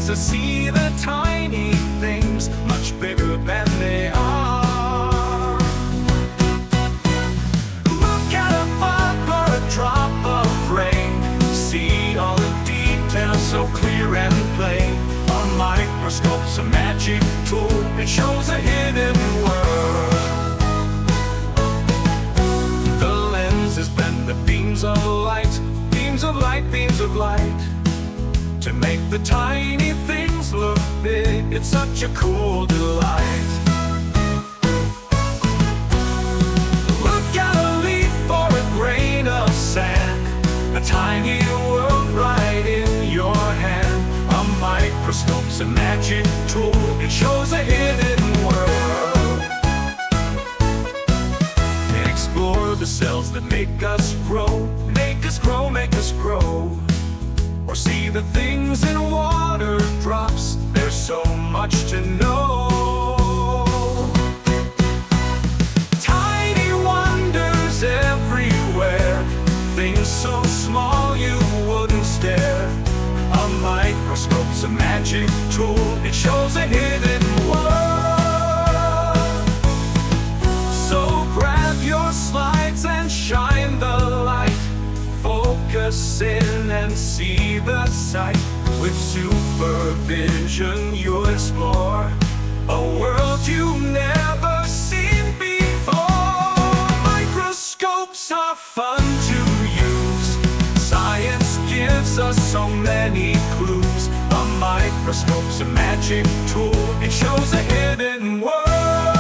to see the tiny things much bigger than they are. Look at a bug or a drop of rain, see all the details so clear and plain. A microscope's a magic tool, it shows a hidden world. The lenses bend the beams of light, beams of light, beams of light, to make the tiny things look big. It's such a cool delight. Look at a leaf or a grain of sand, a tiny world right in your hand. A microscope's a magic tool, it shows a hidden world. Explore the cells that make us grow, make us grow, make us grow. Or see the things in water drops, there's so much to know. Tiny wonders everywhere, things so small you wouldn't stare. A microscope's a magic tool, it shows a hidden world. So grab your slides and shine the light, focus in and see the sight. With supervision you'll explore a world you've never seen before. Microscopes are fun to use, science gives us so many clues. A microscope's a magic tool, it shows a hidden world.